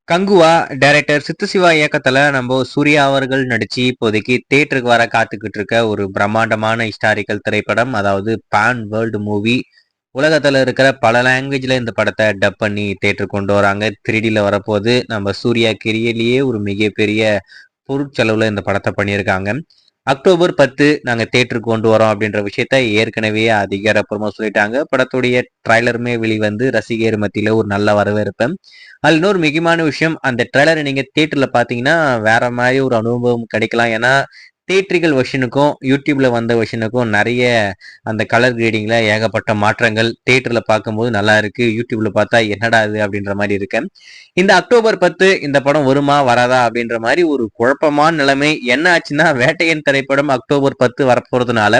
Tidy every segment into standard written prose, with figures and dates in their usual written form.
Kanguva director சித்து சிவா இயக்கத்துல நம்ம சூர்யா அவர்கள் நடிச்சு இப்போதைக்கு தியேட்டருக்கு வர காத்துக்கிட்டு இருக்க ஒரு பிரம்மாண்டமான ஹிஸ்டாரிக்கல் திரைப்படம். அதாவது பான் வேர்ல்டு மூவி. உலகத்துல இருக்கிற பல லாங்குவேஜ்ல இந்த படத்தை டப் பண்ணி தியேட்டருக்கு கொண்டு வராங்க. 3Dல வரப்போது நம்ம சூர்யா கெரியர்லயே ஒரு மிகப்பெரிய பொருட்செலவுல இந்த படத்தை பண்ணியிருக்காங்க. அக்டோபர் 10 நாங்க தியேட்டருக்கு கொண்டு வரோம் அப்படின்ற விஷயத்த ஏற்கனவே அதிகாரப்பூர்வமா சொல்லிட்டாங்க. படத்துடைய ட்ரைலருமே வெளிவந்து ரசிகர் மத்தியில ஒரு நல்ல வரவேற்பு. அதுல இன்னொரு முக்கியமான விஷயம், அந்த ட்ரெய்லரை நீங்க தியேட்டர்ல பார்த்தீங்கன்னா, வேற மாரி ஒரு அனுபவம் கிடைக்கலாம். ஏன்னா, தியேட்ரிக்கல் வெர்ஷனுக்கும், யூடியூப்ல வந்த வெர்ஷனுக்கும் நெறைய அந்த கலர் கிரேடிங்ல ஏகப்பட்ட மாற்றங்கள். தியேட்டர்ல பார்க்கும்போது நல்லா இருக்கு. யூடியூப்ல பார்த்தா என்னடா இது அப்படின்ற மாரி இருக்கு. இந்த அக்டோபர் 10 இந்த படம் வருமா? வராதா? அப்படின்ற மாரி ஒரு குழப்பமான நிலைமை. என்ன ஆச்சுன்னா, வேட்டையன் திரைப்படம் அக்டோபர் 10 வரப்போறதுனால,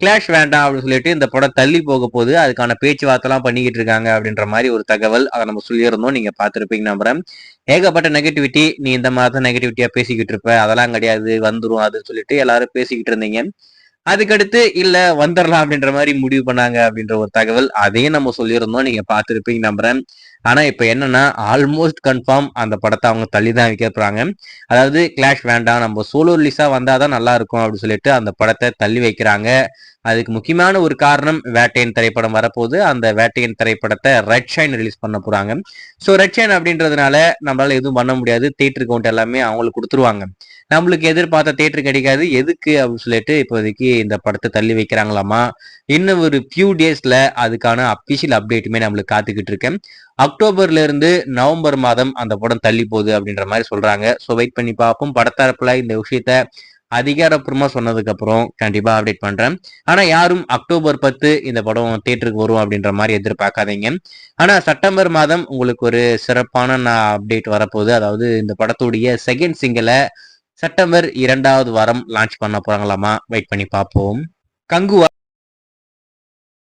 கிளாஷ் வேண்டாம் அப்படின்னு சொல்லிட்டு இந்த படம் தள்ளி போக போகுது. அதுக்கான பேச்சுவார்த்தைலாம் பண்ணிக்கிட்டு இருக்காங்க அப்படின்ற மாரி ஒரு தகவல். அத நம்ம சொல்லியிருந்தோம். நீங்க பார்த்திருப்பீங்க நம்புறேன். ஏகப்பட்ட நெகட்டிவிட்டி. நீ இந்த மாரி தான் நெகட்டிவிட்டியா பேசிக்கிட்டு இருப்ப. அதெல்லாம் கிடையாது. வந்துரும் அதுன்னு சொல்லிட்டு எல்லாரும் பேசிக்கிட்டு இருந்தீங்க. அதுக்கடுத்து இல்ல வந்துரலாம் அப்படின்ற மாரி முடிவு பண்ணாங்க அப்படின்ற ஒரு தகவல். அதையும் நம்ம சொல்லியிருந்தோம். நீங்க பார்த்திருப்பீங்க நம்புறேன். ஆனா இப்ப என்னன்னா, ஆல்மோஸ்ட் கன்ஃபார்ம் அந்த படத்த அவங்க தள்ளி தான் வைக்க போறாங்க. அதாவது கிளாஷ் வேண்டாம். நம்ம சோலோ ரிலீஸா வந்தா தான் நல்லா இருக்கும் அப்படின்னு சொல்லிட்டு அந்த படத்த தள்ளி வைக்கிறாங்க. அதுக்கு முக்கியமான ஒரு காரணம் வேட்டையன் திரைப்படம் வரப்போகுது. அந்த வேட்டையன் திரைப்படத்த ரெட் ஷைன் ரிலீஸ் பண்ண போறாங்க. ஸோ ரெட் ஷைன் அப்படின்றதுனால நம்மளால எதுவும் பண்ண முடியாது. தியேட்டர் கவுண்ட் எல்லாமே அவங்களுக்கு குடுத்துருவாங்க. நம்மளுக்கு எதிர்பார்த்த தியேட்டர் கிடைக்காது. எதுக்கு அப்படின்னு சொல்லிட்டு இப்போதைக்கு இந்த படத்த தள்ளி வைக்கிறாங்களாமா. இன்னும் ஒரு ஃபியூ டேஸ்ல அதுக்கான அபிஷியல் அப்டேட்டுமே நம்மளுக்கு காத்துக்கிட்டு இருக்கேன். அக்டோபர்ல இருந்து நவம்பர் மாதம் அந்த படம் தள்ளி போகுது அப்படின்ற மாரி சொல்றாங்க. ஸோ வெயிட் பண்ணி பார்ப்போம். படத்தரப்புல இந்த விஷயத்த அதிகாரப்பூர்வமா சொன்னதுக்கு அப்புறம் கண்டிப்பா அப்டேட் பண்றேன். ஆனா யாரும் அக்டோபர் 10 இந்த படம் தியேட்டருக்கு வரும் அப்படின்ற மாரி எதிர்பார்க்காதீங்க. ஆனா செப்டம்பர் மாதம் உங்களுக்கு ஒரு சிறப்பான அப்டேட் வரப்போகுது. அதாவது இந்த படத்துடைய செகண்ட் சிங்கிள செப்டம்பர் 2வது வாரம் லான்ச் பண்ண போறாங்களாமா. வெயிட் பண்ணி பார்ப்போம். கங்குவா